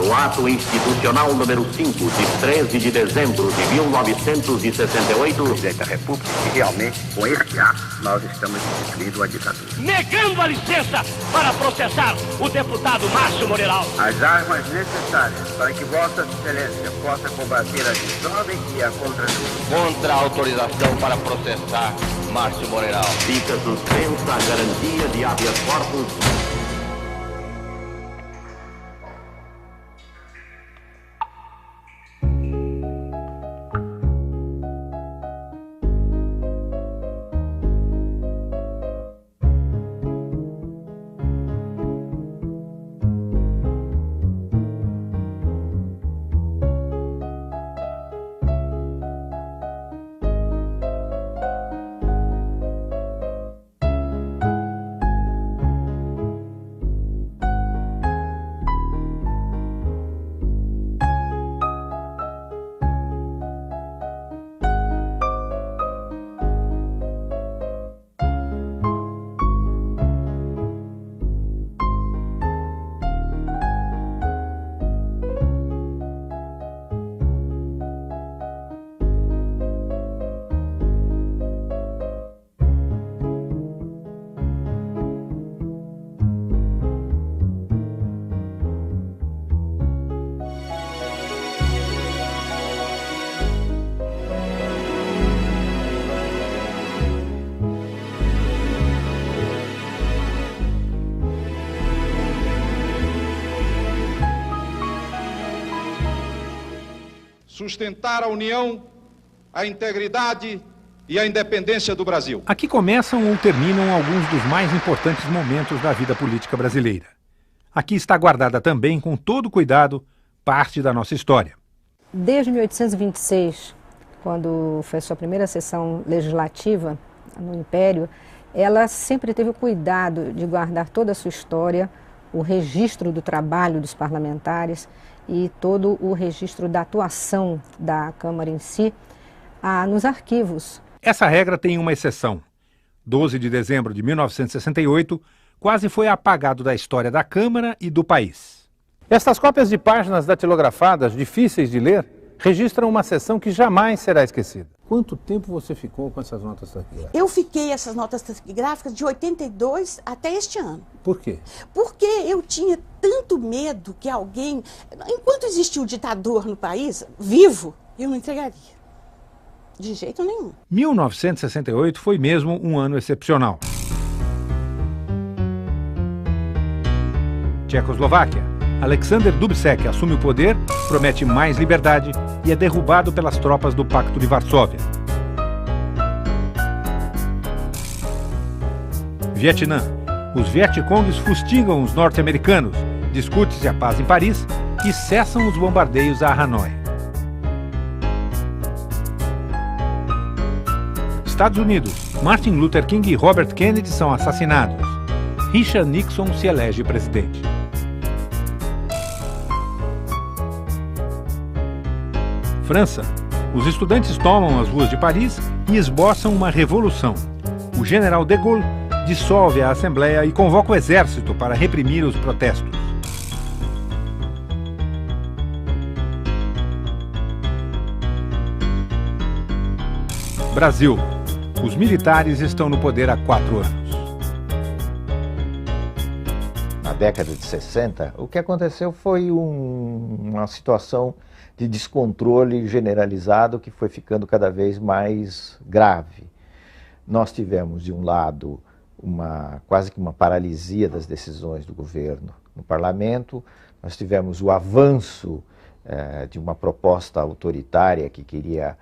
do ato institucional número 5, de 13 de dezembro de 1968, presidente da República, e realmente, com este ato, nós estamos instituindo a ditadura. Negando a licença para processar o deputado Márcio Moreira. As armas necessárias para que Vossa Excelência possa combater a desordem e a contra-justiça. Contra a autorização para processar Márcio Moreira. Fica suspensa a garantia de habeas corpus. Sustentar a união, a integridade e a independência do Brasil. Aqui começam ou terminam alguns dos mais importantes momentos da vida política brasileira. Aqui está guardada também, com todo cuidado, parte da nossa história. Desde 1826, quando foi a sua primeira sessão legislativa no Império, ela sempre teve o cuidado de guardar toda a sua história, o registro do trabalho dos parlamentares e todo o registro da atuação da Câmara em si, nos arquivos. Essa regra tem uma exceção. 12 de dezembro de 1968 quase foi apagado da história da Câmara e do país. Estas cópias de páginas datilografadas, difíceis de ler, registram uma sessão que jamais será esquecida. Quanto tempo você ficou com essas notas taquigráficas? Eu fiquei essas notas taquigráficas de 82 até este ano. Por quê? Porque eu tinha tanto medo que alguém... Enquanto existia o ditador no país, vivo, eu não entregaria. De jeito nenhum. 1968 foi mesmo um ano excepcional. Tchecoslováquia. Alexander Dubček assume o poder, promete mais liberdade e é derrubado pelas tropas do Pacto de Varsóvia. Vietnã. Os Vietcongues fustigam os norte-americanos, discute-se a paz em Paris e cessam os bombardeios a Hanoi. Estados Unidos. Martin Luther King e Robert Kennedy são assassinados. Richard Nixon se elege presidente. França. Os estudantes tomam as ruas de Paris e esboçam uma revolução. O general de Gaulle dissolve a Assembleia e convoca o exército para reprimir os protestos. Brasil. Os militares estão no poder há 4 anos. Na década de 60, o que aconteceu foi uma situação de descontrole generalizado que foi ficando cada vez mais grave. Nós tivemos, de um lado, quase que uma paralisia das decisões do governo no parlamento, nós tivemos o avanço de uma proposta autoritária que queria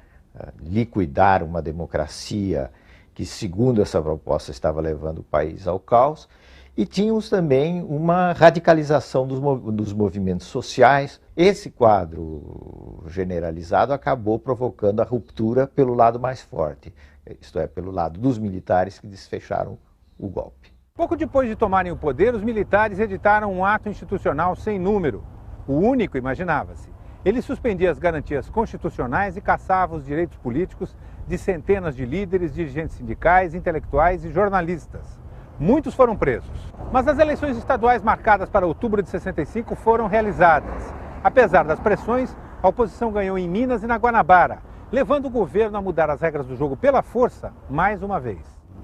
liquidar uma democracia que, segundo essa proposta, estava levando o país ao caos, e tínhamos também uma radicalização dos movimentos sociais. Esse quadro generalizado acabou provocando a ruptura pelo lado mais forte, isto é, pelo lado dos militares que desfecharam o golpe. Pouco depois de tomarem o poder, os militares editaram um ato institucional sem número, o único, imaginava-se. Ele suspendia as garantias constitucionais e cassava os direitos políticos de centenas de líderes, dirigentes sindicais, intelectuais e jornalistas. Muitos foram presos. Mas as eleições estaduais marcadas para outubro de 65 foram realizadas. Apesar das pressões, a oposição ganhou em Minas e na Guanabara, levando o governo a mudar as regras do jogo pela força mais uma vez.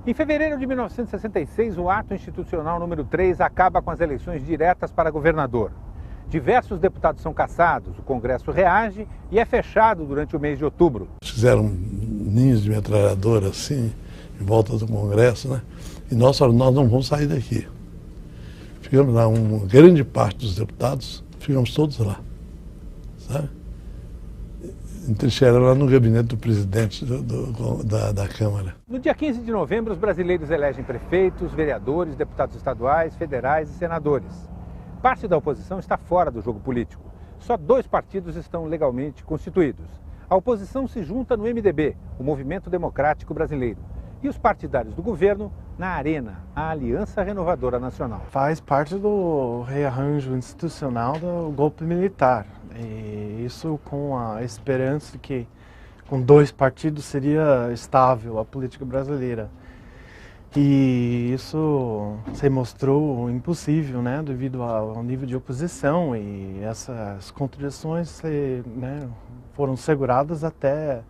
Em fevereiro de 1966, o ato institucional número 3 acaba com as eleições diretas para governador. Diversos deputados são cassados, o Congresso reage e é fechado durante o mês de outubro. Fizeram ninhos de metralhadora assim, em volta do Congresso, né? E nós falamos, nós não vamos sair daqui. Ficamos lá, uma grande parte dos deputados, ficamos todos lá, sabe? Entrincheiraram lá no gabinete do presidente da Câmara. No dia 15 de novembro, os brasileiros elegem prefeitos, vereadores, deputados estaduais, federais e senadores. Parte da oposição está fora do jogo político. Só 2 partidos estão legalmente constituídos. A oposição se junta no MDB, o Movimento Democrático Brasileiro, e os partidários do governo na Arena, a Aliança Renovadora Nacional. Faz parte do rearranjo institucional do golpe militar. E isso com a esperança que com 2 partidos seria estável a política brasileira. E isso se mostrou impossível, né, devido ao nível de oposição, e essas contradições foram seguradas até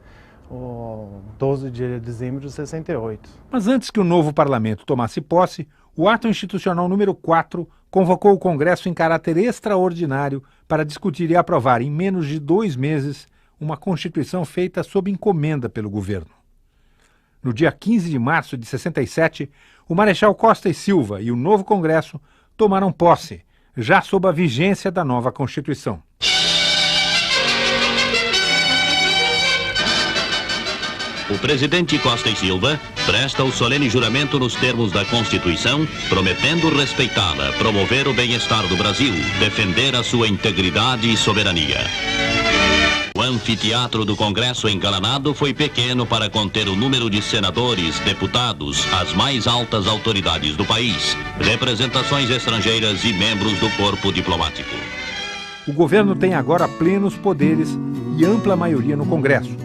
o 12 de dezembro de 68. Mas antes que o novo parlamento tomasse posse, o ato institucional número 4 convocou o Congresso em caráter extraordinário para discutir e aprovar em menos de 2 meses uma Constituição feita sob encomenda pelo governo. No dia 15 de março de 67, o Marechal Costa e Silva e o novo Congresso tomaram posse, já sob a vigência da nova Constituição. O presidente Costa e Silva presta o solene juramento nos termos da Constituição, prometendo respeitá-la, promover o bem-estar do Brasil, defender a sua integridade e soberania. O anfiteatro do Congresso engalanado foi pequeno para conter o número de senadores, deputados, as mais altas autoridades do país, representações estrangeiras e membros do corpo diplomático. O governo tem agora plenos poderes e ampla maioria no Congresso.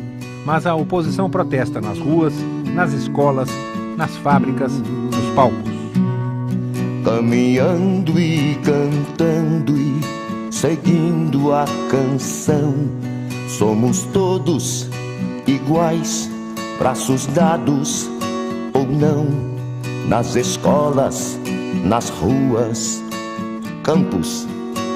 Mas a oposição protesta nas ruas, nas escolas, nas fábricas, nos palcos. Caminhando e cantando e seguindo a canção, somos todos iguais, braços dados ou não, nas escolas, nas ruas, campos,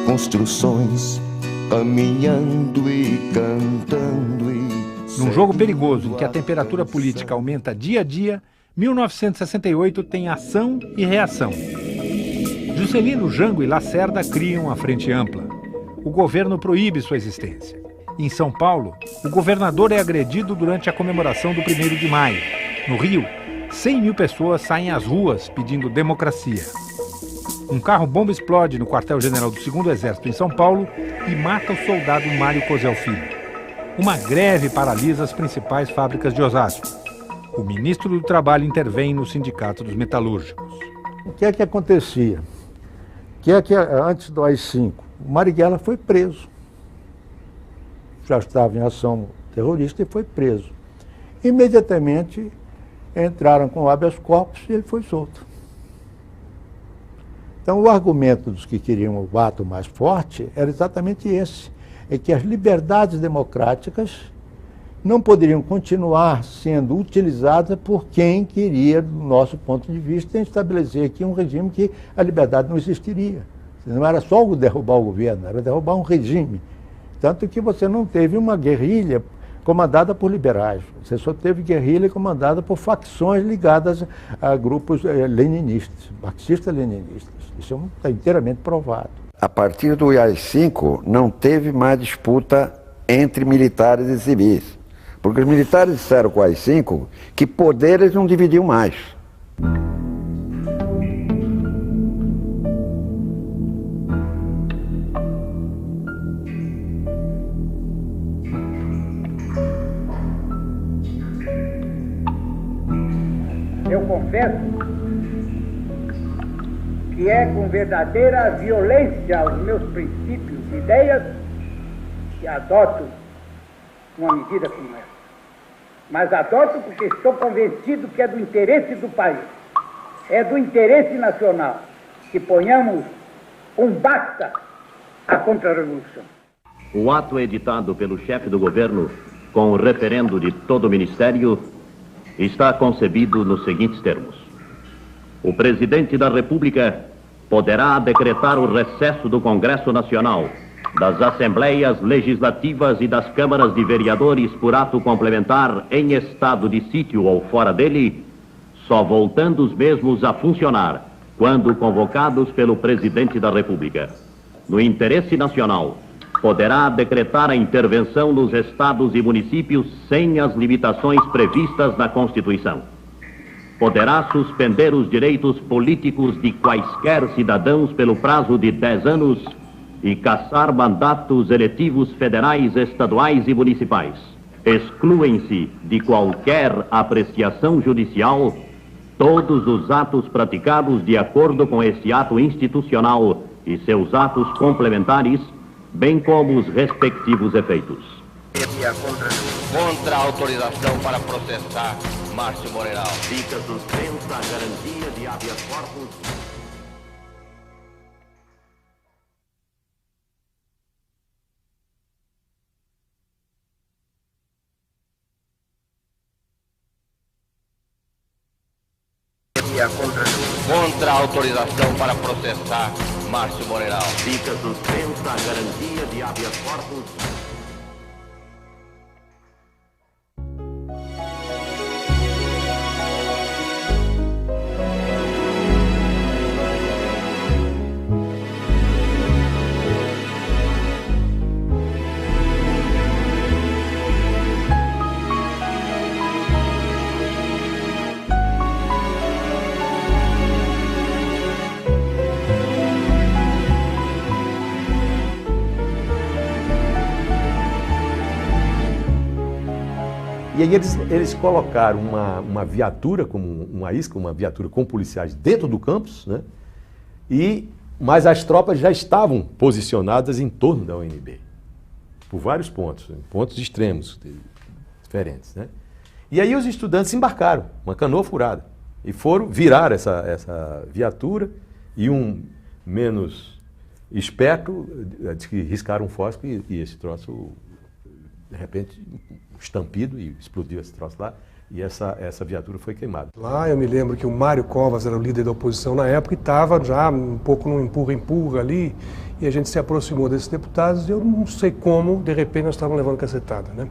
construções, caminhando e cantando e... Num jogo perigoso em que a temperatura política aumenta dia a dia, 1968 tem ação e reação. Juscelino, Jango e Lacerda criam a Frente Ampla. O governo proíbe sua existência. Em São Paulo, o governador é agredido durante a comemoração do 1º de maio. No Rio, 100 mil pessoas saem às ruas pedindo democracia. Um carro-bomba explode no quartel-general do 2º Exército em São Paulo e mata o soldado Mário Cosel Filho. Uma greve paralisa as principais fábricas de Osasco. O ministro do Trabalho intervém no Sindicato dos Metalúrgicos. O que é que acontecia? Antes do AI-5, o Marighella foi preso. Já estava em ação terrorista e foi preso. Imediatamente entraram com o habeas corpus e ele foi solto. Então o argumento dos que queriam o ato mais forte era exatamente esse. É que as liberdades democráticas não poderiam continuar sendo utilizadas por quem queria, do nosso ponto de vista, estabelecer aqui um regime que a liberdade não existiria. Não era só derrubar o governo, era derrubar um regime. Tanto que você não teve uma guerrilha comandada por liberais, você só teve guerrilha comandada por facções ligadas a grupos leninistas, marxistas-leninistas. Isso está inteiramente provado. A partir do AI-5 não teve mais disputa entre militares e civis, porque os militares disseram com o AI-5 que poderes não dividiam mais. Eu confesso que é com verdadeira violência aos meus princípios e ideias que adoto uma medida como essa. Mas adoto porque estou convencido que é do interesse do país, é do interesse nacional que ponhamos um basta à contra-revolução. O ato editado pelo chefe do governo, com o referendo de todo o Ministério, está concebido nos seguintes termos. O presidente da República poderá decretar o recesso do Congresso Nacional, das Assembleias Legislativas e das Câmaras de Vereadores por ato complementar em estado de sítio ou fora dele, só voltando os mesmos a funcionar quando convocados pelo presidente da República. No interesse nacional, poderá decretar a intervenção nos estados e municípios sem as limitações previstas na Constituição. Poderá suspender os direitos políticos de quaisquer cidadãos pelo prazo de 10 anos e cassar mandatos eletivos federais, estaduais e municipais. Excluem-se de qualquer apreciação judicial todos os atos praticados de acordo com esse ato institucional e seus atos complementares, bem como os respectivos efeitos. Contra a autorização para processar Márcio Moreira. Fica suspensa a garantia de habeas corpus. Contra a autorização para processar Márcio Moreira. Fica suspensa a garantia de habeas corpus. E aí eles colocaram uma viatura, como uma isca, uma viatura com policiais dentro do campus, né? Mas as tropas já estavam posicionadas em torno da UNB, por vários pontos extremos, diferentes, né? E aí os estudantes embarcaram, uma canoa furada, e foram virar essa viatura, e um menos esperto disse que riscaram um fósforo e esse troço, de repente, estampido e explodiu esse troço lá, e essa viatura foi queimada. Lá eu me lembro que o Mário Covas era o líder da oposição na época e estava já um pouco num empurra-empurra ali, e a gente se aproximou desses deputados e eu não sei como, de repente nós estávamos levando cacetada, né?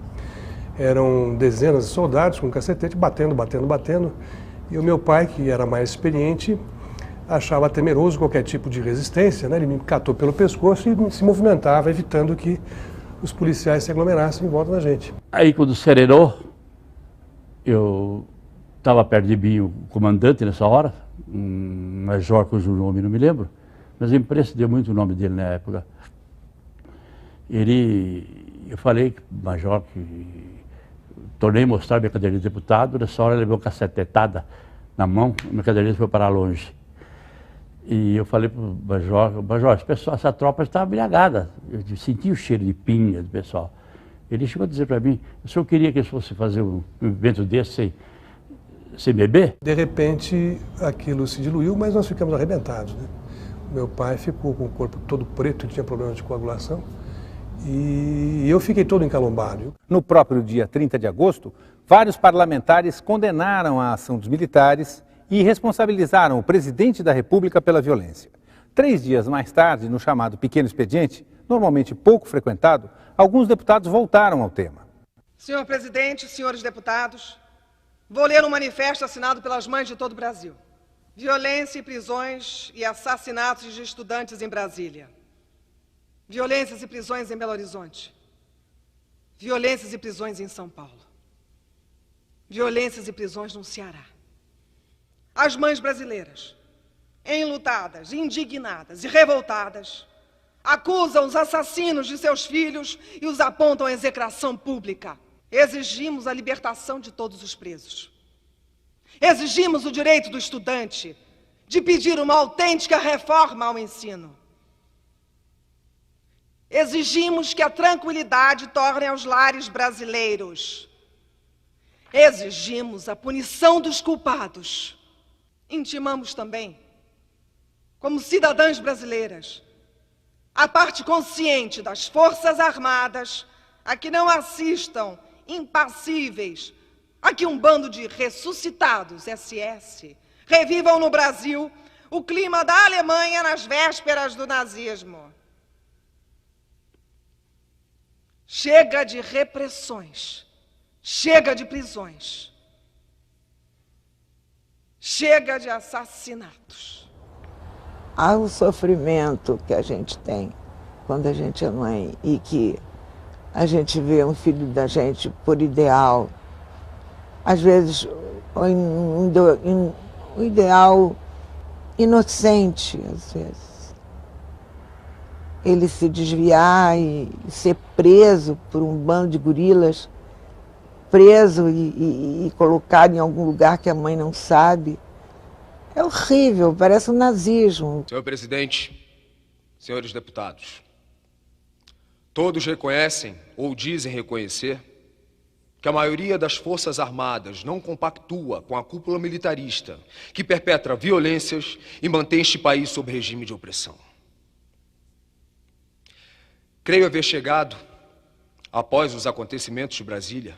Eram dezenas de soldados com cacetete batendo, e o meu pai, que era mais experiente, achava temeroso qualquer tipo de resistência, né? Ele me catou pelo pescoço e se movimentava, evitando que os policiais se aglomerassem em volta da gente. Aí quando serenou, eu estava perto de mim o comandante nessa hora, um major cujo nome não me lembro, mas a imprensa deu muito o nome dele na época. Eu falei que o major, que tornei mostrar minha cadeira de deputado, nessa hora ele levou uma cacetetada na mão, minha cadeira foi para longe. E eu falei para o Major, essa tropa está embriagada. Eu senti o cheiro de pinga do pessoal. Ele chegou a dizer para mim, o senhor queria que eles fossem fazer um evento desse sem beber? De repente, aquilo se diluiu, mas nós ficamos arrebentados, né? Meu pai ficou com o corpo todo preto, tinha problemas de coagulação, e eu fiquei todo encalombado. No próprio dia 30 de agosto, vários parlamentares condenaram a ação dos militares e responsabilizaram o presidente da República pela violência. 3 dias mais tarde, no chamado pequeno expediente, normalmente pouco frequentado, alguns deputados voltaram ao tema. Senhor presidente, senhores deputados, vou ler um manifesto assinado pelas mães de todo o Brasil. Violência e prisões e assassinatos de estudantes em Brasília. Violências e prisões em Belo Horizonte. Violências e prisões em São Paulo. Violências e prisões no Ceará. As mães brasileiras, enlutadas, indignadas e revoltadas, acusam os assassinos de seus filhos e os apontam à execração pública. Exigimos a libertação de todos os presos. Exigimos o direito do estudante de pedir uma autêntica reforma ao ensino. Exigimos que a tranquilidade torne aos lares brasileiros. Exigimos a punição dos culpados. Intimamos também, como cidadãs brasileiras, a parte consciente das Forças Armadas, a que não assistam impassíveis a que um bando de ressuscitados SS revivam no Brasil o clima da Alemanha nas vésperas do nazismo. Chega de repressões, chega de prisões, chega de assassinatos. Há o sofrimento que a gente tem quando a gente é mãe e que a gente vê um filho da gente por ideal, às vezes um ideal inocente, às vezes. Ele se desviar e ser preso por um bando de gorilas, preso e colocado em algum lugar que a mãe não sabe. É horrível, parece um nazismo. Senhor presidente, senhores deputados, todos reconhecem ou dizem reconhecer que a maioria das Forças Armadas não compactua com a cúpula militarista que perpetra violências e mantém este país sob regime de opressão. Creio haver chegado, após os acontecimentos de Brasília,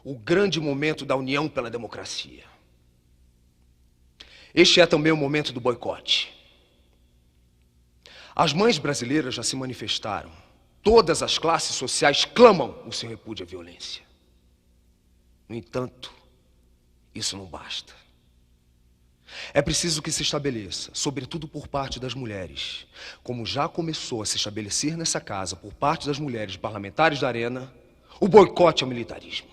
o grande momento da união pela democracia. Este é também o momento do boicote. As mães brasileiras já se manifestaram. Todas as classes sociais clamam o seu repúdio à violência. No entanto, isso não basta. É preciso que se estabeleça, sobretudo por parte das mulheres, como já começou a se estabelecer nessa casa por parte das mulheres parlamentares da Arena, o boicote ao militarismo.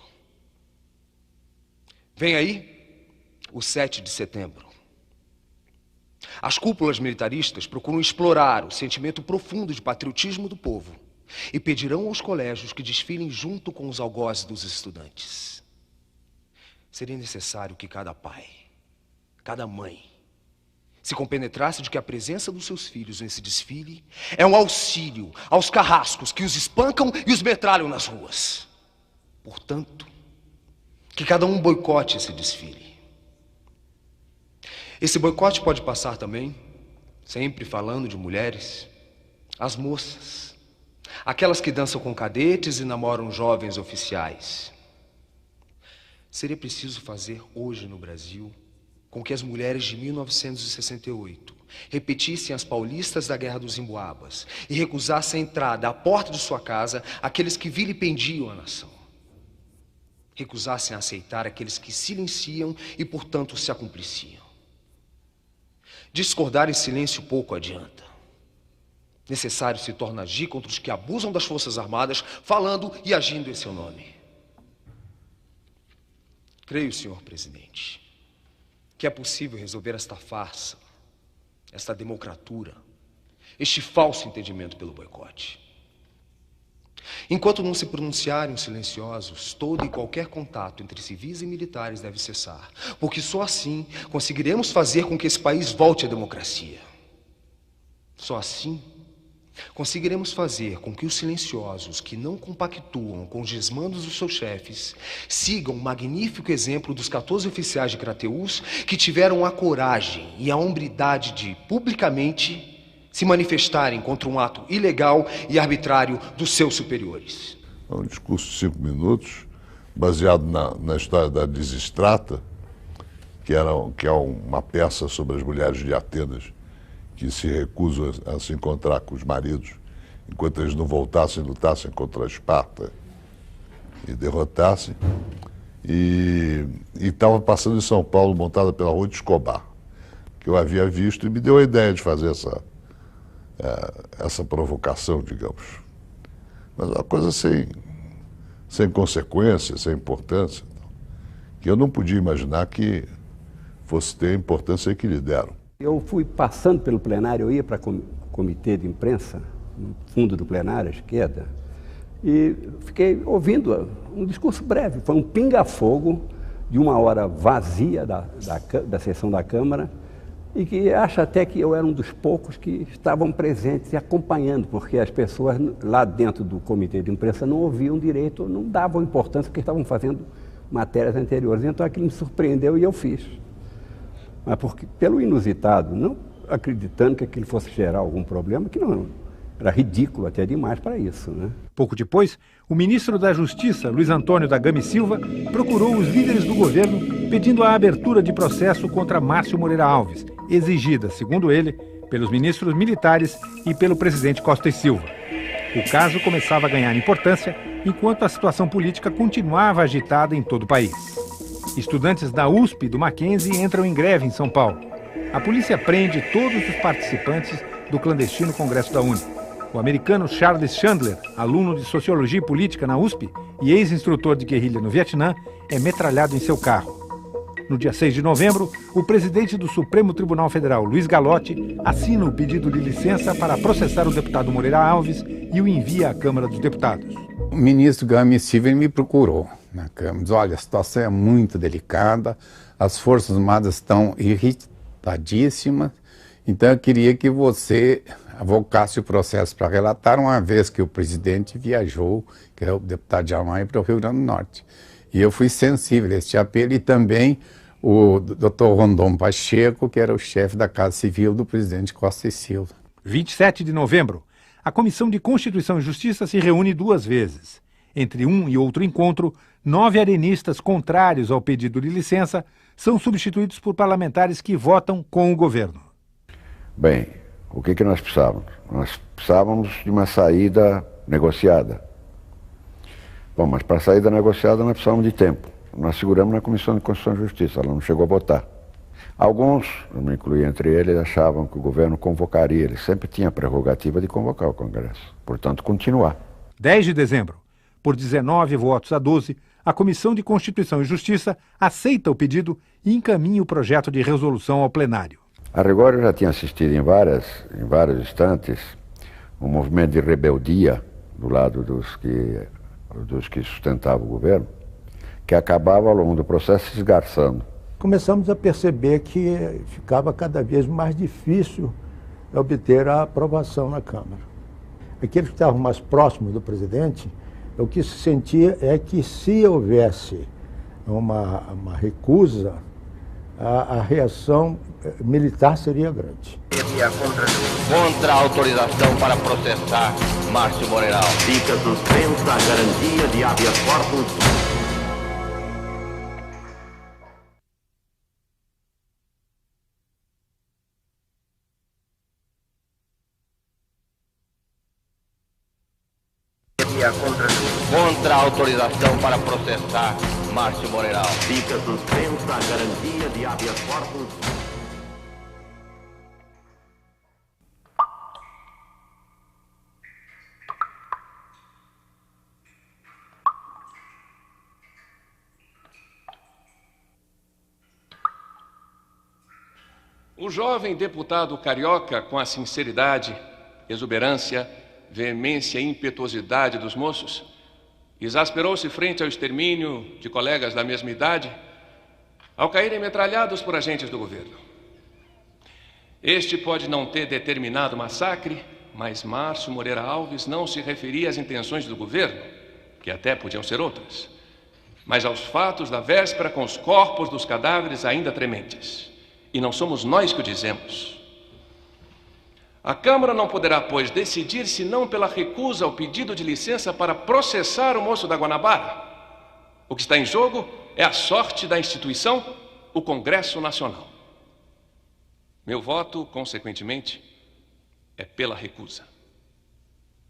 Vem aí o 7 de setembro. As cúpulas militaristas procuram explorar o sentimento profundo de patriotismo do povo e pedirão aos colégios que desfilem junto com os algozes dos estudantes. Seria necessário que cada pai, cada mãe, se compenetrasse de que a presença dos seus filhos nesse desfile é um auxílio aos carrascos que os espancam e os metralham nas ruas. Portanto, que cada um boicote esse desfile. Esse boicote pode passar também, sempre falando de mulheres, as moças, aquelas que dançam com cadetes e namoram jovens oficiais. Seria preciso fazer hoje no Brasil com que as mulheres de 1968 repetissem as paulistas da Guerra dos Emboabas e recusassem a entrada à porta de sua casa aqueles que vilipendiam a nação. Recusassem a aceitar aqueles que silenciam e, portanto, se acumpliciam. Discordar em silêncio pouco adianta. Necessário se torna agir contra os que abusam das Forças Armadas, falando e agindo em seu nome. Creio, senhor presidente, que é possível resolver esta farsa, esta democratura, este falso entendimento pelo boicote. Enquanto não se pronunciarem os silenciosos, todo e qualquer contato entre civis e militares deve cessar, porque só assim conseguiremos fazer com que esse país volte à democracia. Só assim conseguiremos fazer com que os silenciosos que não compactuam com os desmandos dos seus chefes sigam o magnífico exemplo dos 14 oficiais de Crateús que tiveram a coragem e a hombridade de, publicamente, se manifestarem contra um ato ilegal e arbitrário dos seus superiores. É um discurso de 5 minutos, baseado na história da Disistrata, que é uma peça sobre as mulheres de Atenas, que se recusam a se encontrar com os maridos, enquanto eles não voltassem e lutassem contra a Esparta e derrotassem. E estava passando em São Paulo, montada pela Rua de Escobar, que eu havia visto e me deu a ideia de fazer essa provocação, digamos. Mas uma coisa sem consequência, sem importância, que eu não podia imaginar que fosse ter a importância que lhe deram. Eu fui passando pelo plenário, eu ia para o comitê de imprensa, no fundo do plenário, à esquerda, e fiquei ouvindo um discurso breve. Foi um pinga-fogo de 1 hora vazia da sessão da Câmara, e que acho até que eu era um dos poucos que estavam presentes e acompanhando, porque as pessoas lá dentro do comitê de imprensa não ouviam direito, não davam importância porque estavam fazendo matérias anteriores. Então aquilo me surpreendeu e eu fiz. Mas porque, pelo inusitado, não, acreditando que aquilo fosse gerar algum problema, que não era ridículo até demais para isso, né? Pouco depois, o ministro da Justiça, Luiz Antônio da Gama e Silva, procurou os líderes do governo pedindo a abertura de processo contra Márcio Moreira Alves, exigida, segundo ele, pelos ministros militares e pelo presidente Costa e Silva. O caso começava a ganhar importância enquanto a situação política continuava agitada em todo o país. Estudantes da USP e do Mackenzie entram em greve em São Paulo. A polícia prende todos os participantes do clandestino Congresso da UNE. O americano Charles Chandler, aluno de Sociologia e Política na USP e ex-instrutor de guerrilha no Vietnã, é metralhado em seu carro. No dia 6 de novembro, o presidente do Supremo Tribunal Federal, Luiz Gallotti, assina o pedido de licença para processar o deputado Moreira Alves e o envia à Câmara dos Deputados. O ministro Gama e Silva me procurou na Câmara. Diz, olha, a situação é muito delicada, as Forças Armadas estão irritadíssimas, então eu queria que você avocasse o processo para relatar, uma vez que o presidente viajou, que é o deputado Jamai, para o Rio Grande do Norte. E eu fui sensível a este apelo, e também o Dr. Rondon Pacheco, que era o chefe da Casa Civil do presidente Costa e Silva. 27 de novembro, a Comissão de Constituição e Justiça se reúne 2 vezes. Entre um e outro encontro, 9 arenistas contrários ao pedido de licença são substituídos por parlamentares que votam com o governo. Bem, o que nós precisávamos? Nós precisávamos de uma saída negociada. Bom, mas para a saída negociada nós precisávamos de tempo. Nós seguramos na Comissão de Constituição e Justiça, ela não chegou a votar. Alguns, eu me incluí entre eles, achavam que o governo convocaria, ele sempre tinha a prerrogativa de convocar o Congresso, portanto continuar. 10 de dezembro, por 19 votos a 12, a Comissão de Constituição e Justiça aceita o pedido e encaminha o projeto de resolução ao plenário. A rigor, eu já tinha assistido em vários instantes um movimento de rebeldia do lado dos que sustentavam o governo, que acabava ao longo do processo se esgarçando. Começamos a perceber que ficava cada vez mais difícil obter a aprovação na Câmara. Aqueles que estavam mais próximos do presidente, o que se sentia é que se houvesse uma recusa, a reação militar seria grande. Contra a autorização para processar Márcio Moreira Alves. Fica suspensa a garantia de habeas corpus. Contra a autorização para processar Márcio Moreira Alves. Fica suspensa a garantia de habeas corpus. O jovem deputado carioca, com a sinceridade, exuberância, veemência e impetuosidade dos moços, exasperou-se frente ao extermínio de colegas da mesma idade, ao caírem metralhados por agentes do governo. Este pode não ter determinado o massacre, mas Márcio Moreira Alves não se referia às intenções do governo, que até podiam ser outras, mas aos fatos da véspera com os corpos dos cadáveres ainda trementes. E não somos nós que o dizemos. A Câmara não poderá, pois, decidir senão pela recusa ao pedido de licença para processar o moço da Guanabara. O que está em jogo é a sorte da instituição, o Congresso Nacional. Meu voto, consequentemente, é pela recusa.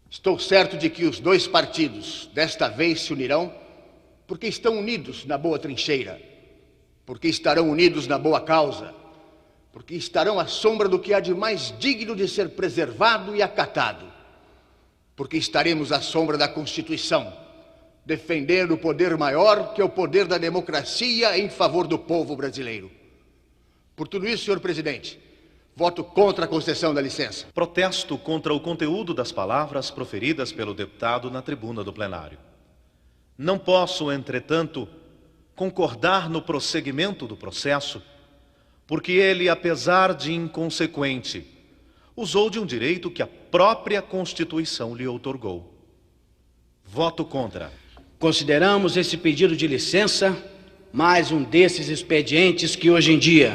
Estou certo de que os 2 partidos desta vez se unirão porque estão unidos na boa trincheira, porque estarão unidos na boa causa, porque estarão à sombra do que há de mais digno de ser preservado e acatado, porque estaremos à sombra da Constituição, defendendo o poder maior que é o poder da democracia em favor do povo brasileiro. Por tudo isso, senhor presidente, voto contra a concessão da licença. Protesto contra o conteúdo das palavras proferidas pelo deputado na tribuna do plenário. Não posso, entretanto, concordar no prosseguimento do processo, porque ele, apesar de inconsequente, usou de um direito que a própria Constituição lhe outorgou. Voto contra. Consideramos esse pedido de licença mais um desses expedientes que hoje em dia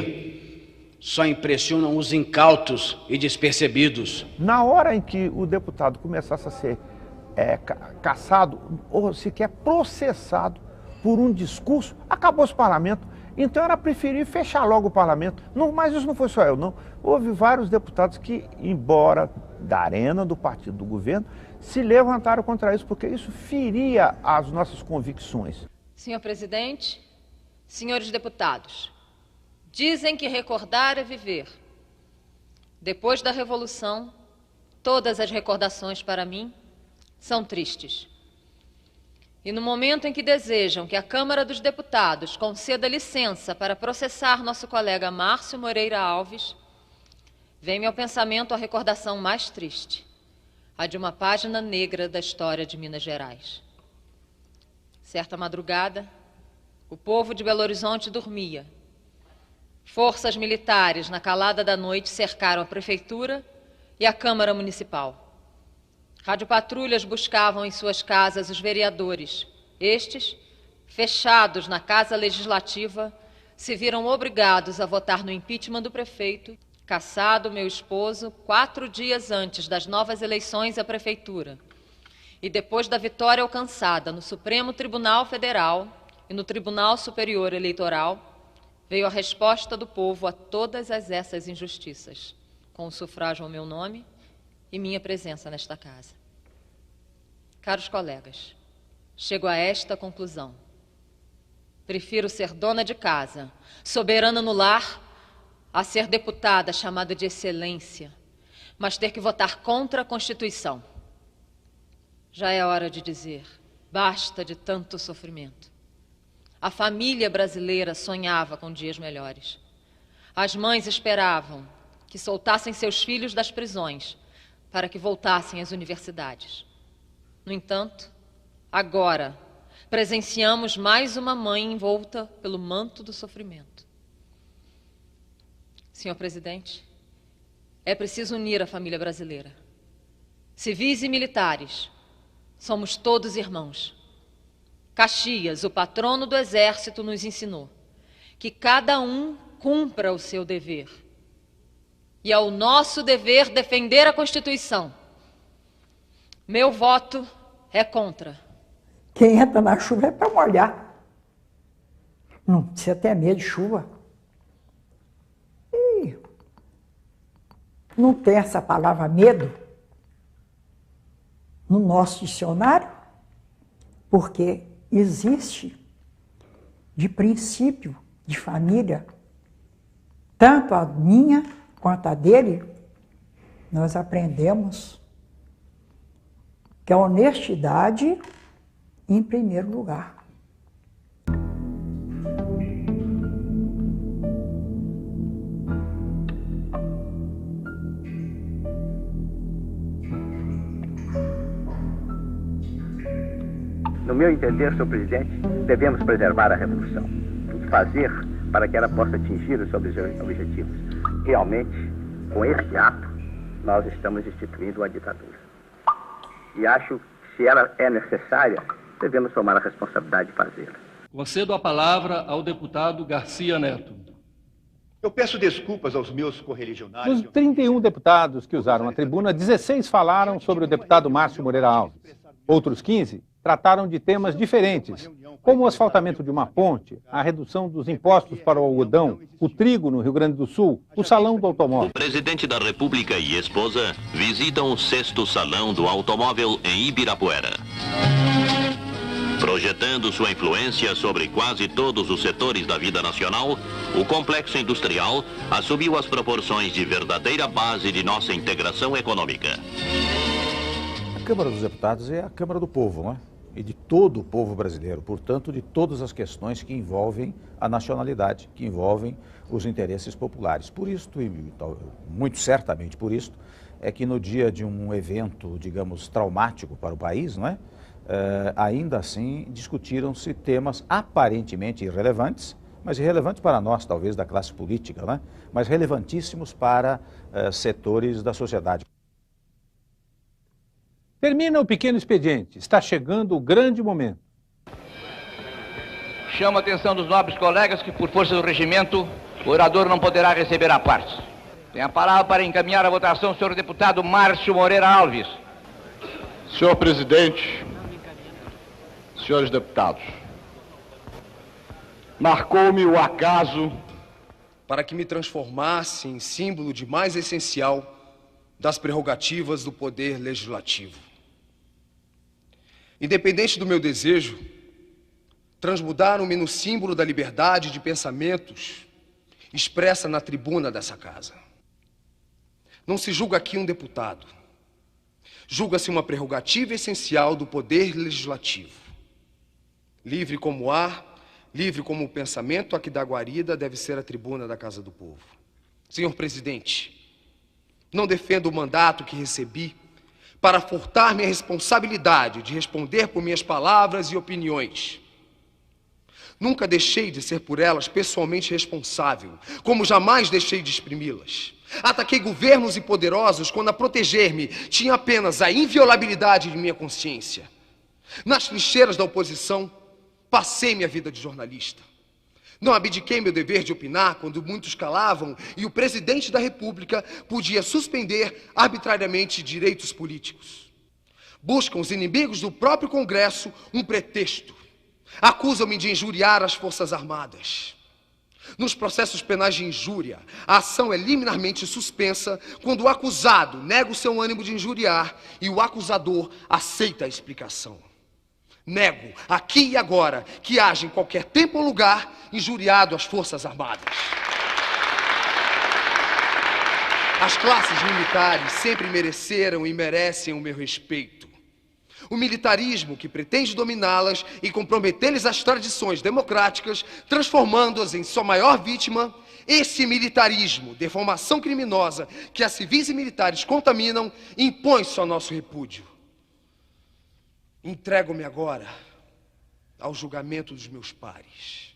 só impressionam os incautos e despercebidos. Na hora em que o deputado começasse a ser caçado ou sequer processado por um discurso, acabou-se o parlamento. Então era preferir fechar logo o parlamento. Não, mas isso não foi só eu, não. Houve vários deputados que, embora da arena do partido do governo, se levantaram contra isso, porque isso feria as nossas convicções. Senhor presidente, senhores deputados, dizem que recordar é viver. Depois da Revolução, todas as recordações para mim são tristes. E no momento em que desejam que a Câmara dos Deputados conceda licença para processar nosso colega Márcio Moreira Alves, vem-me ao pensamento a recordação mais triste, a de uma página negra da história de Minas Gerais. Certa madrugada, o povo de Belo Horizonte dormia. Forças militares, na calada da noite, cercaram a prefeitura e a Câmara Municipal. Radiopatrulhas buscavam em suas casas os vereadores. Estes, fechados na Casa Legislativa, se viram obrigados a votar no impeachment do prefeito, cassado meu esposo 4 dias antes das novas eleições à prefeitura. E depois da vitória alcançada no Supremo Tribunal Federal e no Tribunal Superior Eleitoral, veio a resposta do povo a todas essas injustiças, com o sufrágio ao meu nome e minha presença nesta casa. Caros colegas, chego a esta conclusão. Prefiro ser dona de casa, soberana no lar, a ser deputada chamada de excelência, mas ter que votar contra a Constituição. Já é hora de dizer, basta de tanto sofrimento. A família brasileira sonhava com dias melhores. As mães esperavam que soltassem seus filhos das prisões para que voltassem às universidades. No entanto, agora presenciamos mais uma mãe envolta pelo manto do sofrimento. Senhor presidente, é preciso unir a família brasileira. Civis e militares, somos todos irmãos. Caxias, o patrono do Exército, nos ensinou que cada um cumpra o seu dever. E é o nosso dever defender a Constituição. Meu voto é contra. Quem entra na chuva é para molhar. Não precisa ter medo de chuva. E não tem essa palavra medo no nosso dicionário, porque existe de princípio de família, tanto a minha quanto a dele, nós aprendemos que a honestidade em primeiro lugar. No meu entender, senhor presidente, devemos preservar a Revolução e fazer para que ela possa atingir os seus objetivos. Realmente, com este ato, nós estamos instituindo uma ditadura. E acho que, se ela é necessária, devemos tomar a responsabilidade de fazê-la. Concedo a palavra ao deputado Garcia Neto. Eu peço desculpas aos meus correligionários. Dos 31 deputados que usaram a tribuna, 16 falaram sobre o deputado Márcio Moreira Alves. Outros 15 trataram de temas diferentes, como o asfaltamento de uma ponte, a redução dos impostos para o algodão, o trigo no Rio Grande do Sul, o Salão do Automóvel. O presidente da República e esposa visitam o 6º Salão do Automóvel em Ibirapuera. Projetando sua influência sobre quase todos os setores da vida nacional, o complexo industrial assumiu as proporções de verdadeira base de nossa integração econômica. A Câmara dos Deputados é a Câmara do Povo, não é? E de todo o povo brasileiro, portanto, de todas as questões que envolvem a nacionalidade, que envolvem os interesses populares. Por isto, e muito certamente por isto, é que no dia de um evento, digamos, traumático para o país, não é? Ainda assim discutiram-se temas aparentemente irrelevantes, mas irrelevantes para nós, talvez, da classe política, não é? Mas relevantíssimos para setores da sociedade. Termina o pequeno expediente. Está chegando o grande momento. Chamo a atenção dos nobres colegas que, por força do regimento, o orador não poderá receber a parte. Tem a palavra para encaminhar a votação o senhor deputado Márcio Moreira Alves. Senhor presidente, senhores deputados, marcou-me o acaso para que me transformasse em símbolo de mais essencial das prerrogativas do poder legislativo. Independente do meu desejo, transmudaram-me no símbolo da liberdade de pensamentos expressa na tribuna dessa casa. Não se julga aqui um deputado. Julga-se uma prerrogativa essencial do poder legislativo. Livre como o ar, livre como o pensamento, a que dá guarida deve ser a tribuna da Casa do Povo. Senhor presidente, não defendo o mandato que recebi para furtar minha responsabilidade de responder por minhas palavras e opiniões. Nunca deixei de ser por elas pessoalmente responsável, como jamais deixei de exprimi-las. Ataquei governos e poderosos quando, a proteger-me, tinha apenas a inviolabilidade de minha consciência. Nas trincheiras da oposição, passei minha vida de jornalista. Não abdiquei meu dever de opinar quando muitos calavam e o presidente da República podia suspender arbitrariamente direitos políticos. Buscam os inimigos do próprio Congresso um pretexto. Acusam-me de injuriar as Forças Armadas. Nos processos penais de injúria, a ação é liminarmente suspensa quando o acusado nega o seu ânimo de injuriar e o acusador aceita a explicação. Nego, aqui e agora, que haja em qualquer tempo ou lugar injuriado às Forças Armadas. As classes militares sempre mereceram e merecem o meu respeito. O militarismo que pretende dominá-las e comprometer-lhes as tradições democráticas, transformando-as em sua maior vítima, esse militarismo, deformação criminosa que as civis e militares contaminam, impõe-se ao nosso repúdio. Entrego-me agora ao julgamento dos meus pares.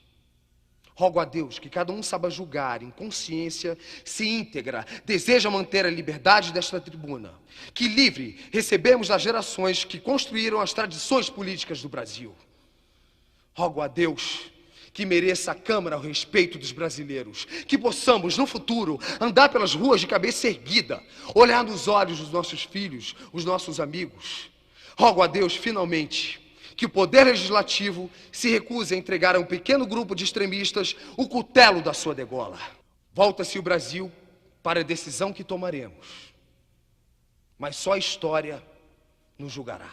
Rogo a Deus que cada um saiba julgar em consciência se íntegra deseja manter a liberdade desta tribuna, que livre recebemos das gerações que construíram as tradições políticas do Brasil. Rogo a Deus que mereça a Câmara o respeito dos brasileiros, que possamos, no futuro, andar pelas ruas de cabeça erguida, olhar nos olhos dos nossos filhos, os nossos amigos. Rogo a Deus, finalmente, que o Poder Legislativo se recuse a entregar a um pequeno grupo de extremistas o cutelo da sua degola. Volta-se o Brasil para a decisão que tomaremos, mas só a história nos julgará.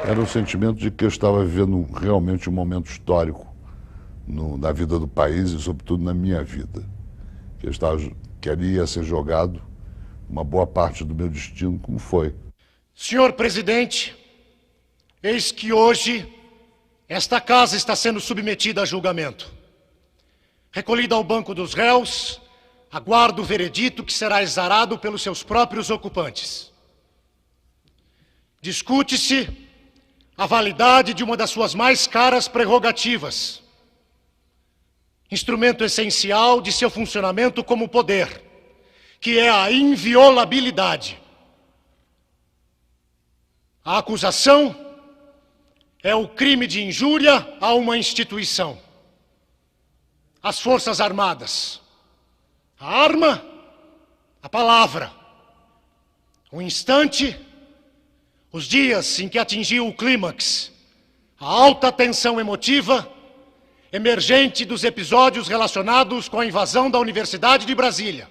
Era o sentimento de que eu estava vivendo realmente um momento histórico na vida do país e, sobretudo, na minha vida. Que ali ia ser jogado uma boa parte do meu destino, como foi. Senhor presidente, eis que hoje esta casa está sendo submetida a julgamento. Recolhida ao banco dos réus, aguardo o veredito que será exarado pelos seus próprios ocupantes. Discute-se a validade de uma das suas mais caras prerrogativas, instrumento essencial de seu funcionamento como poder, que é a inviolabilidade. A acusação é o crime de injúria a uma instituição. As Forças Armadas. A arma, a palavra. O instante, os dias em que atingiu o clímax, a alta tensão emotiva emergente dos episódios relacionados com a invasão da Universidade de Brasília.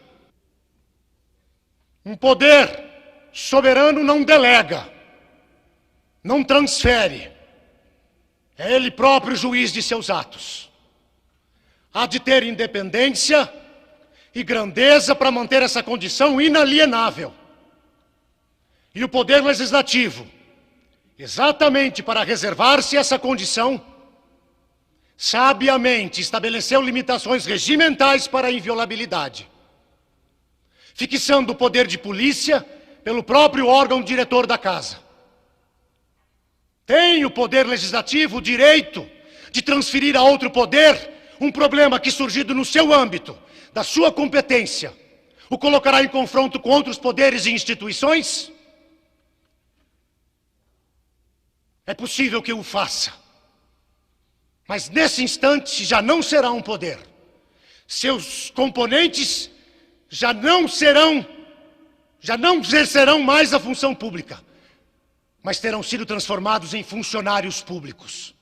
Um poder soberano não delega, não transfere. É ele próprio juiz de seus atos. Há de ter independência e grandeza para manter essa condição inalienável. E o Poder Legislativo, exatamente para reservar-se essa condição, sabiamente estabeleceu limitações regimentais para a inviolabilidade, fixando o poder de polícia pelo próprio órgão diretor da Casa. Tem o Poder Legislativo o direito de transferir a outro poder um problema que, surgido no seu âmbito, da sua competência, o colocará em confronto com outros poderes e instituições? É possível que o faça. Mas nesse instante já não será um poder. Seus componentes já não exercerão mais a função pública, mas terão sido transformados em funcionários públicos.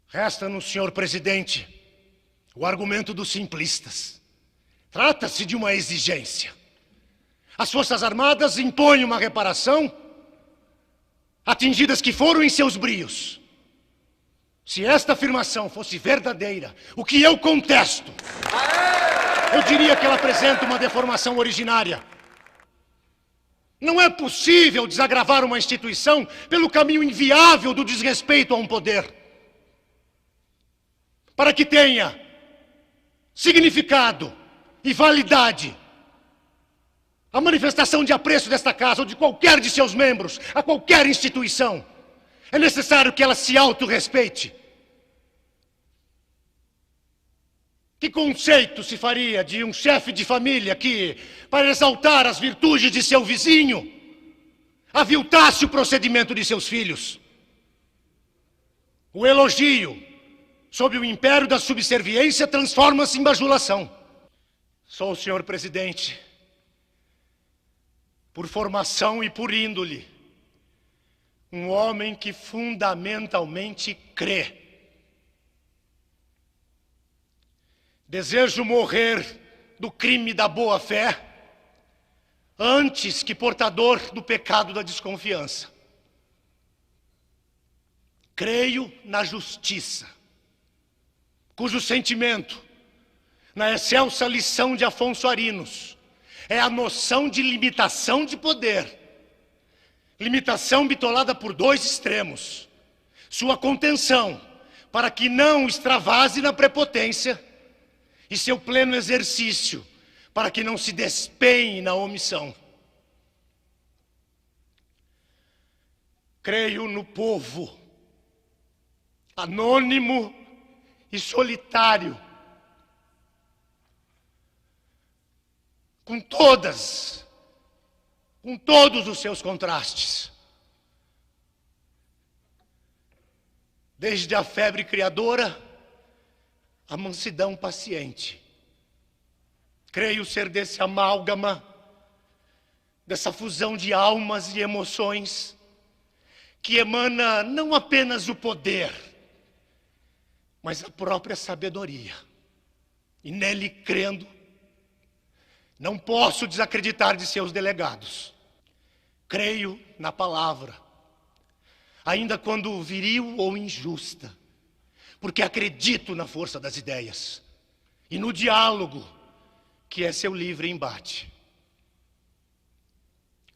Resta-nos, senhor presidente, o argumento dos simplistas. Trata-se de uma exigência. As Forças Armadas impõem uma reparação atingidas que foram em seus brios. Se esta afirmação fosse verdadeira, o que eu contesto, eu diria que ela apresenta uma deformação originária. Não é possível desagravar uma instituição pelo caminho inviável do desrespeito a um poder. Para que tenha significado e validade, a manifestação de apreço desta casa ou de qualquer de seus membros a qualquer instituição, é necessário que ela se autorrespeite. Que conceito se faria de um chefe de família que, para exaltar as virtudes de seu vizinho, aviltasse o procedimento de seus filhos? O elogio, sob o império da subserviência, transforma-se em bajulação. Sou, senhor presidente, por formação e por índole, um homem que fundamentalmente crê. Desejo morrer do crime da boa-fé antes que portador do pecado da desconfiança. Creio na justiça, cujo sentimento, na excelsa lição de Afonso Arinos, é a noção de limitação de poder. Limitação bitolada por dois extremos. Sua contenção, para que não extravase na prepotência, e seu pleno exercício, para que não se despenhe na omissão. Creio no povo, anônimo e solitário, com todos os seus contrastes. Desde a febre criadora, a mansidão paciente. Creio ser desse amálgama, dessa fusão de almas e emoções, que emana não apenas o poder, mas a própria sabedoria. E nele crendo, não posso desacreditar de seus delegados. Creio na palavra, ainda quando viril ou injusta, porque acredito na força das ideias e no diálogo, que é seu livre embate.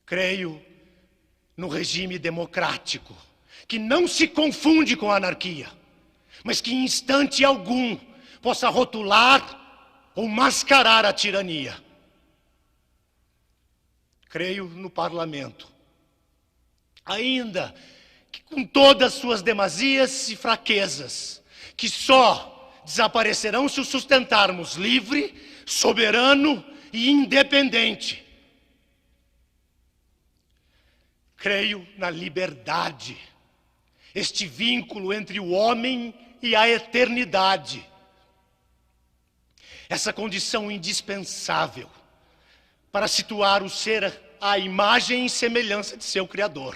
Creio no regime democrático, que não se confunde com a anarquia, mas que em instante algum possa rotular ou mascarar a tirania. Creio no parlamento, ainda que com todas suas demasias e fraquezas, que só desaparecerão se o sustentarmos livre, soberano e independente. Creio na liberdade, este vínculo entre o homem e a eternidade. Essa condição indispensável para situar o ser à imagem e semelhança de seu Criador.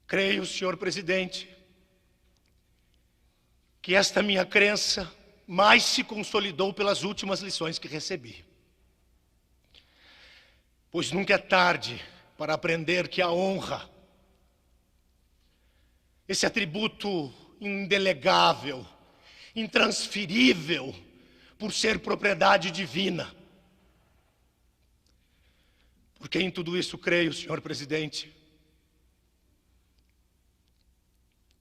Creio, senhor presidente, que esta minha crença mais se consolidou pelas últimas lições que recebi. Pois nunca é tarde para aprender que a honra, esse atributo indelegável, intransferível, por ser propriedade divina. Porque em tudo isso creio, senhor presidente,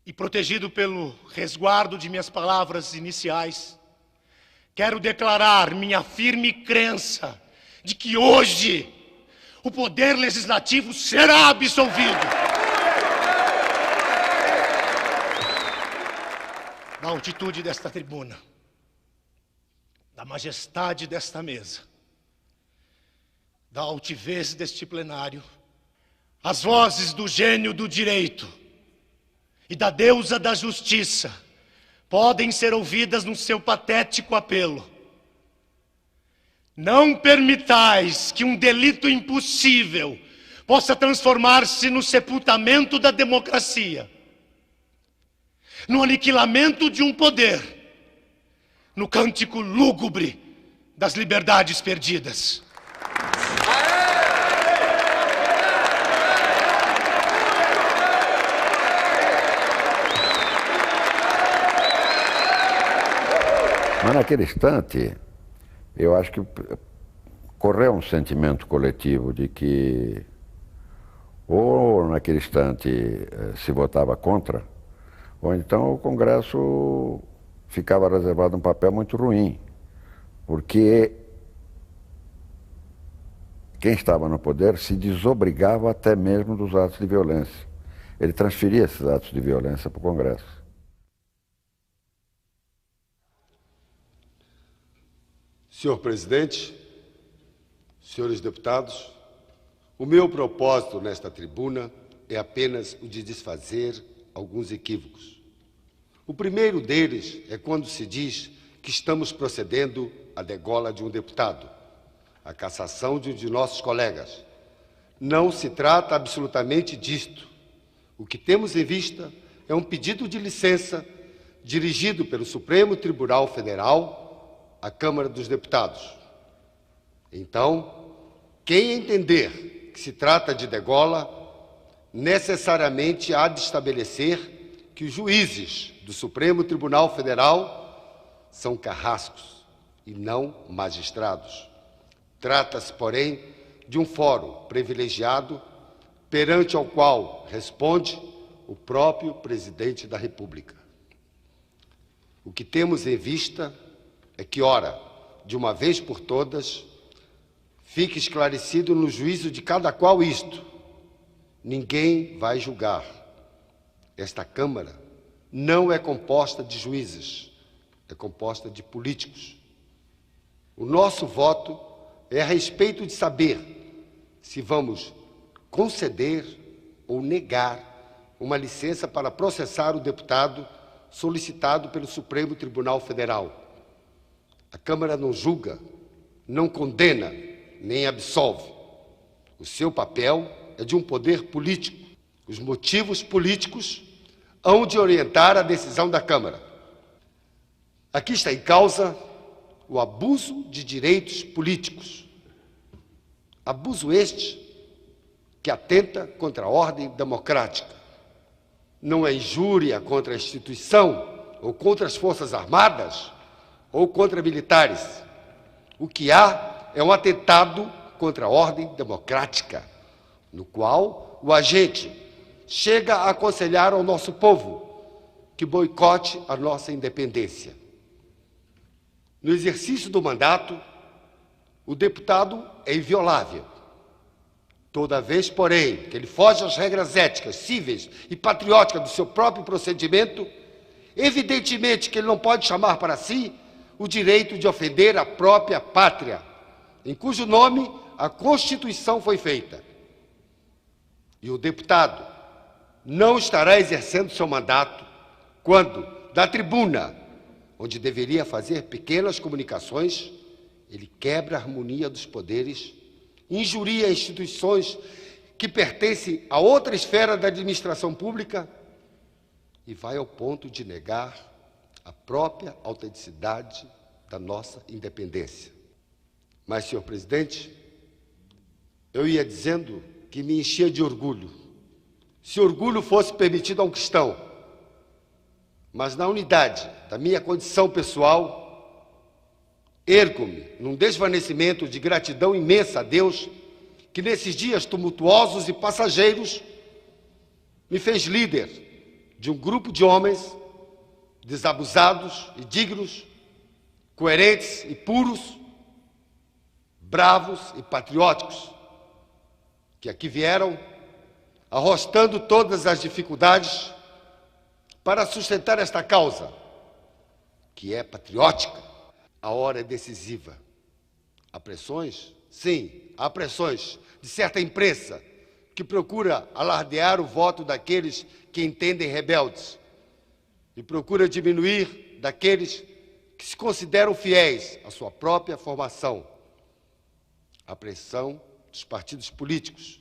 e protegido pelo resguardo de minhas palavras iniciais, quero declarar minha firme crença de que hoje o poder legislativo será absolvido da altitude desta tribuna, da majestade desta mesa, da altivez deste plenário, as vozes do gênio do direito e da deusa da justiça podem ser ouvidas no seu patético apelo. Não permitais que um delito impossível possa transformar-se no sepultamento da democracia, no aniquilamento de um poder, no cântico lúgubre das liberdades perdidas. Mas naquele instante, eu acho que correu um sentimento coletivo de que ou naquele instante se votava contra, ou então o Congresso ficava reservado um papel muito ruim, porque quem estava no poder se desobrigava até mesmo dos atos de violência. Ele transferia esses atos de violência para o Congresso. Senhor presidente, senhores deputados, o meu propósito nesta tribuna é apenas o de desfazer alguns equívocos. O primeiro deles é quando se diz que estamos procedendo à degola de um deputado, a cassação de um de nossos colegas. Não se trata absolutamente disto. O que temos em vista é um pedido de licença dirigido pelo Supremo Tribunal Federal à Câmara dos Deputados. Então, quem entender que se trata de degola, necessariamente há de estabelecer que os juízes do Supremo Tribunal Federal são carrascos e não magistrados. Trata-se, porém, de um fórum privilegiado perante ao qual responde o próprio presidente da República. O que temos em vista é que, ora, de uma vez por todas, fique esclarecido no juízo de cada qual isto: ninguém vai julgar. Esta Câmara não é composta de juízes, é composta de políticos. O nosso voto é a respeito de saber se vamos conceder ou negar uma licença para processar o deputado solicitado pelo Supremo Tribunal Federal. A Câmara não julga, não condena, nem absolve. O seu papel é de um poder político. Os motivos políticos hão de orientar a decisão da Câmara. Aqui está em causa o abuso de direitos políticos. Abuso este que atenta contra a ordem democrática. Não é injúria contra a instituição ou contra as Forças Armadas ou contra militares. O que há é um atentado contra a ordem democrática, no qual o agente chega a aconselhar ao nosso povo que boicote a nossa independência. No exercício do mandato, o deputado é inviolável. Toda vez, porém, que ele foge às regras éticas, cíveis e patrióticas do seu próprio procedimento, evidentemente que ele não pode chamar para si o direito de ofender a própria pátria, em cujo nome a Constituição foi feita. E o deputado não estará exercendo seu mandato quando, da tribuna, onde deveria fazer pequenas comunicações, ele quebra a harmonia dos poderes, injuria instituições que pertencem a outra esfera da administração pública e vai ao ponto de negar a própria autenticidade da nossa independência. Mas, senhor presidente, eu ia dizendo que me enchia de orgulho. Se orgulho fosse permitido a um cristão, mas na unidade da minha condição pessoal, ergo-me num desvanecimento de gratidão imensa a Deus, que nesses dias tumultuosos e passageiros me fez líder de um grupo de homens desabusados e dignos, coerentes e puros, bravos e patrióticos, que aqui vieram arrostando todas as dificuldades para sustentar esta causa, que é patriótica. A hora é decisiva. Há pressões? Sim, há pressões de certa imprensa que procura alardear o voto daqueles que entendem rebeldes e procura diminuir daqueles que se consideram fiéis à sua própria formação. A pressão dos partidos políticos.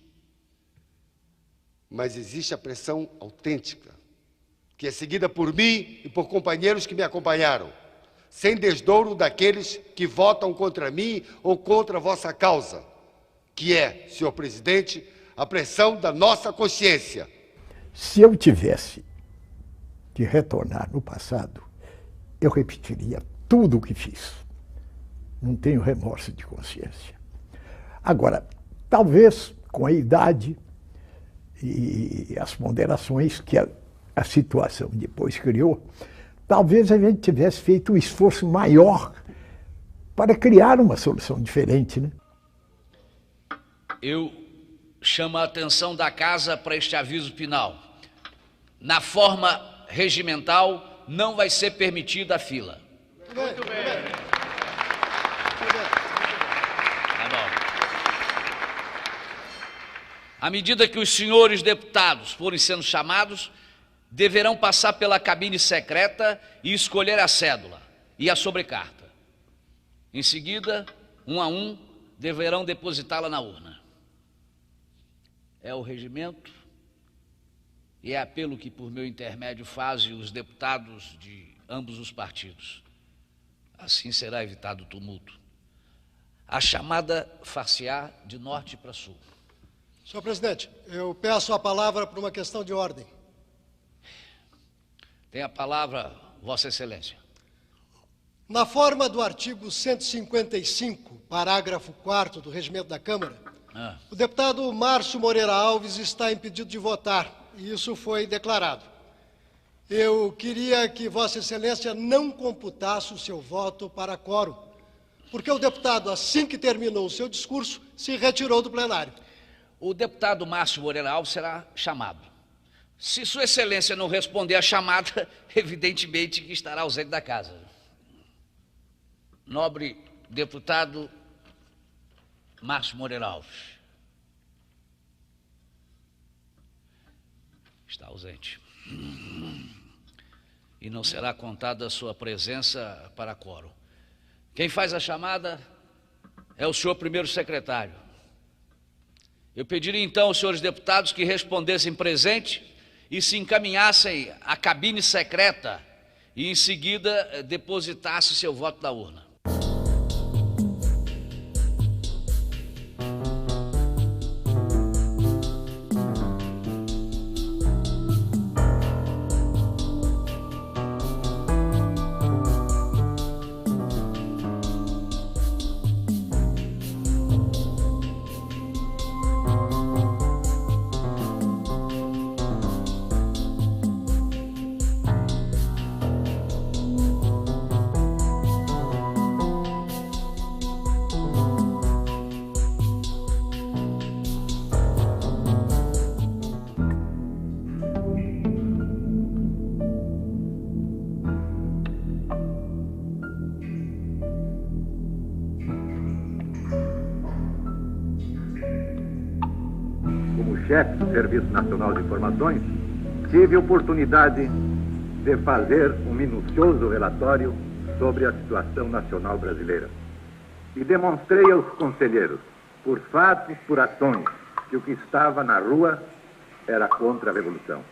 Mas existe a pressão autêntica, que é seguida por mim e por companheiros que me acompanharam, sem desdouro daqueles que votam contra mim ou contra a vossa causa, que é, senhor presidente, a pressão da nossa consciência. Se eu tivesse de retornar no passado, eu repetiria tudo o que fiz. Não tenho remorso de consciência. Agora, talvez com a idade e as ponderações que a situação depois criou, talvez a gente tivesse feito um esforço maior para criar uma solução diferente, né? Eu chamo a atenção da Casa para este aviso final. Na forma regimental, não vai ser permitida a fila. Muito bem. Tá bom. À medida que os senhores deputados forem sendo chamados, deverão passar pela cabine secreta e escolher a cédula e a sobrecarta. Em seguida, um a um, deverão depositá-la na urna. É o regimento e é apelo que, por meu intermédio, fazem os deputados de ambos os partidos. Assim será evitado o tumulto. A chamada far-se-á de norte para sul. Senhor presidente, eu peço a palavra por uma questão de ordem. Tem a palavra, Vossa Excelência. Na forma do artigo 155, parágrafo 4º do Regimento da Câmara, o deputado Márcio Moreira Alves está impedido de votar, e isso foi declarado. Eu queria que Vossa Excelência não computasse o seu voto para quórum, porque o deputado, assim que terminou o seu discurso, se retirou do plenário. O deputado Márcio Moreira Alves será chamado. Se Sua Excelência não responder à chamada, evidentemente que estará ausente da casa. Nobre deputado Márcio Moreira Alves. Está ausente. E não será contada a sua presença para quórum. Quem faz a chamada é o senhor primeiro secretário. Eu pediria então aos senhores deputados que respondessem presente e se encaminhassem à cabine secreta e em seguida depositassem seu voto na urna. chefe do Serviço Nacional de Informações, tive oportunidade de fazer um minucioso relatório sobre a situação nacional brasileira. E demonstrei aos conselheiros, por fatos, por ações, que o que estava na rua era contra a Revolução.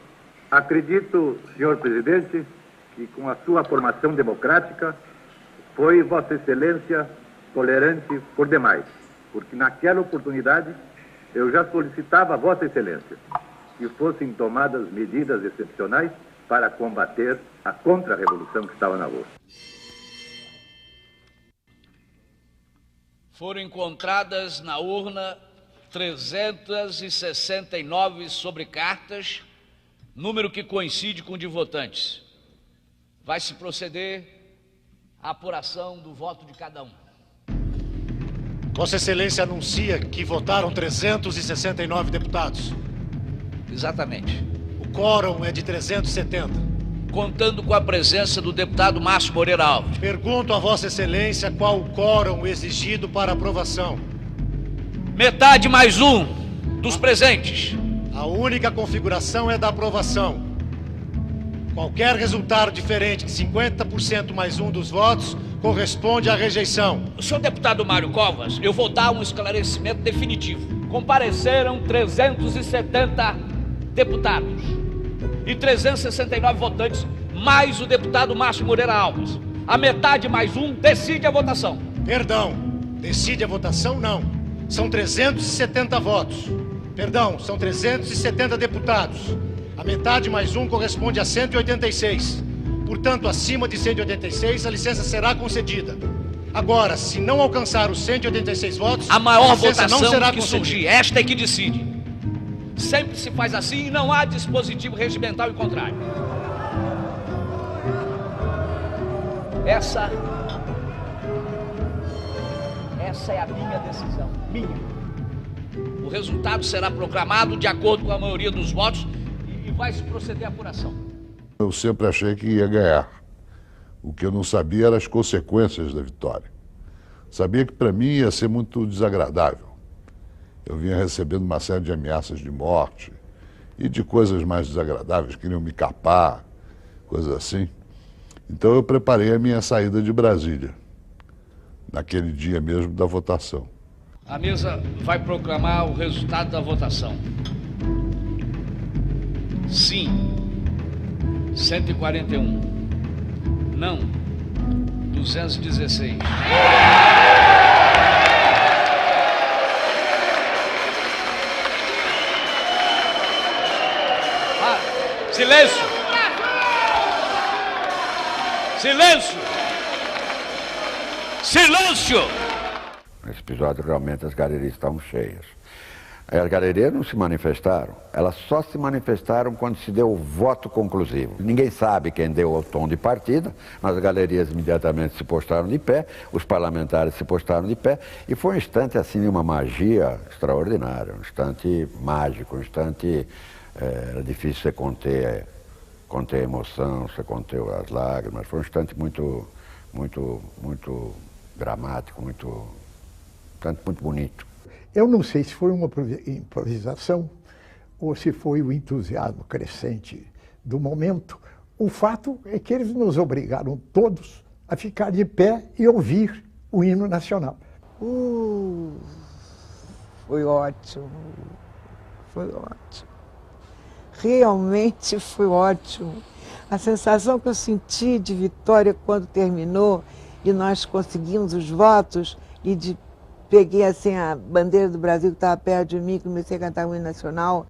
Acredito, senhor presidente, que com a sua formação democrática foi Vossa Excelência tolerante por demais, porque naquela oportunidade eu já solicitava a Vossa Excelência que fossem tomadas medidas excepcionais para combater a contra-revolução que estava na rua. Foram encontradas na urna 369 sobrecartas, número que coincide com o de votantes. Vai se proceder à apuração do voto de cada um. Vossa Excelência anuncia que votaram 369 deputados. Exatamente. O quórum é de 370. contando com a presença do deputado Márcio Moreira Alves. Pergunto a Vossa Excelência qual o quórum exigido para aprovação. Metade mais um dos presentes. A única configuração é da aprovação. Qualquer resultado diferente de 50% mais um dos votos corresponde à rejeição. Senhor deputado Mário Covas, eu vou dar um esclarecimento definitivo. Compareceram 370 deputados e 369 votantes, mais o deputado Márcio Moreira Alves. A metade mais um decide a votação. Perdão, decide a votação não. São 370 votos. Perdão, são 370 deputados. A metade mais um corresponde a 186. Portanto, acima de 186, a licença será concedida. Agora, se não alcançar os 186 votos, a maior licença votação não será que concedida. surgir, esta é que decide. Sempre se faz assim e não há dispositivo regimental em contrário. Essa é a minha decisão, minha. O resultado será proclamado de acordo com a maioria dos votos e vai se proceder à apuração. Eu sempre achei que ia ganhar. O que eu não sabia eram as consequências da vitória. Sabia que para mim ia ser muito desagradável. Eu vinha recebendo uma série de ameaças de morte e de coisas mais desagradáveis, queriam me capar, coisas assim. Então eu preparei a minha saída de Brasília, naquele dia mesmo da votação. A mesa vai proclamar o resultado da votação. Sim, 141. Não, 216. Silêncio! Silêncio! Silêncio! Nesse episódio, realmente, as galerias estavam cheias. As galerias não se manifestaram, elas só se manifestaram quando se deu o voto conclusivo. Ninguém sabe quem deu o tom de partida, mas as galerias imediatamente se postaram de pé, os parlamentares se postaram de pé, e foi um instante, assim, de uma magia extraordinária, um instante mágico, um instante... Era difícil você conter a emoção, você conter as lágrimas. Foi um instante muito dramático, muito bonito. Eu não sei se foi uma improvisação ou se foi o entusiasmo crescente do momento. O fato é que eles nos obrigaram todos a ficar de pé e ouvir o hino nacional. Foi ótimo, foi ótimo. Realmente foi ótimo. A sensação que eu senti de vitória quando terminou e nós conseguimos os votos e peguei assim a bandeira do Brasil que estava perto de mim e comecei a cantar o hino nacional.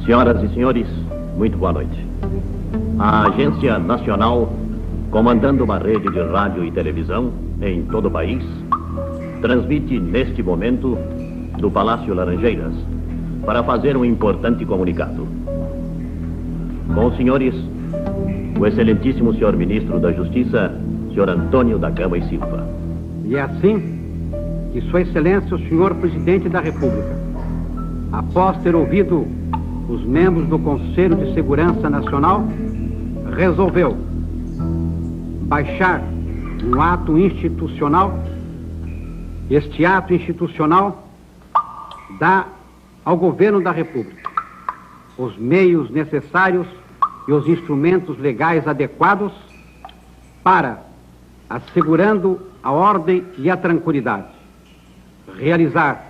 Senhoras e senhores, muito boa noite. A Agência Nacional, comandando uma rede de rádio e televisão em todo o país, transmite neste momento do Palácio Laranjeiras para fazer um importante comunicado. Com os senhores, o excelentíssimo senhor ministro da Justiça, senhor Antônio da Gama e Silva. E é assim que Sua Excelência, o senhor Presidente da República, após ter ouvido os membros do Conselho de Segurança Nacional, resolveu baixar um ato institucional. Este ato institucional dá ao Governo da República os meios necessários e os instrumentos legais adequados para, assegurando a ordem e a tranquilidade, realizar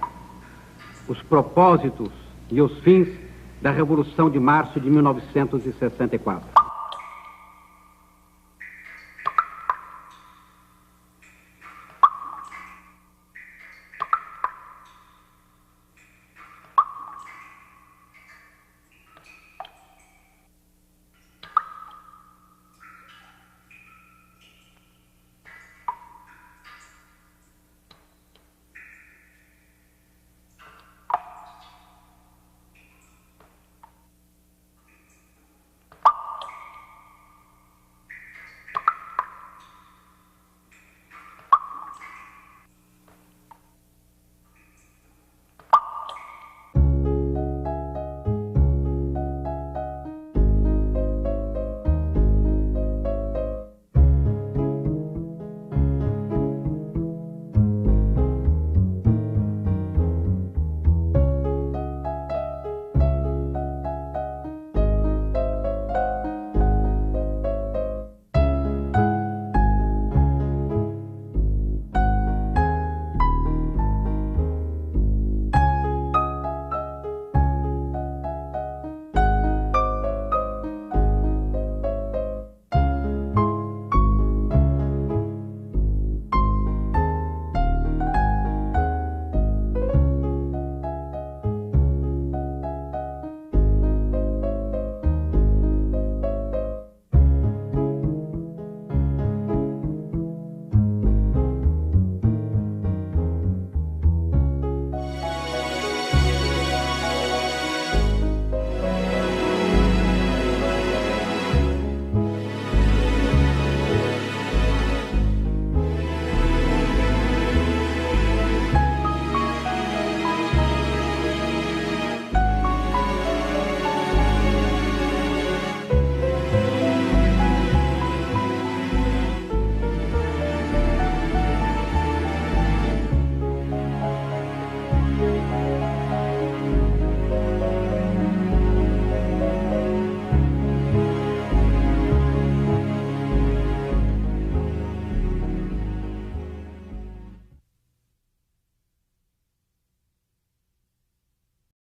os propósitos e os fins da Revolução de Março de 1964.